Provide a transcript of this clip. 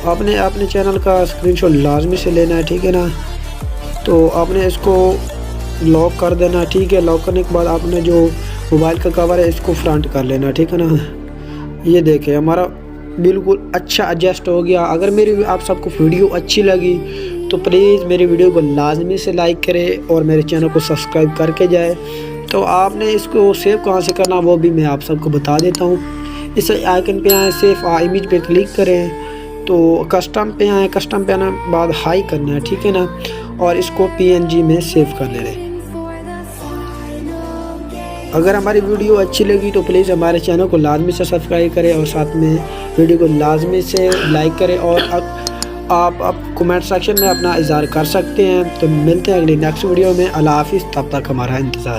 आपने अपने चैनल का स्क्रीनशॉट लाजमी से लेना है, ठीक है ना। तो आपने इसको लॉक कर देना, ठीक है। लॉक करने के बाद आपने जो मोबाइल का कवर है इसको फ्रंट कर लेना, ठीक है ना। ये देखें हमारा बिल्कुल अच्छा एडजस्ट हो गया। अगर मेरी आप सबको वीडियो अच्छी लगी तो प्लीज़ मेरी वीडियो को लाजमी से लाइक करें और मेरे चैनल को सब्सक्राइब करके जाए। तो आपने इसको सेव कहाँ से करना वो भी मैं आप सबको बता देता हूँ। इस आइकन पे आए, सेव इमेज पे क्लिक करें तो कस्टम पे आए। कस्टम पे आने के बाद हाई करना है, ठीक है ना, और इसको PNG में सेव कर ले रहे। अगर हमारी वीडियो अच्छी लगी तो प्लीज़ हमारे चैनल को लाजमी से सब्सक्राइब करें और साथ में वीडियो को लाजमी से लाइक करें। और आप कमेंट सेक्शन में अपना इज़हार कर सकते हैं। तो मिलते हैं अगली नेक्स्ट वीडियो में। अल्लाह हाफिज़, तब तक हमारा इंतज़ार।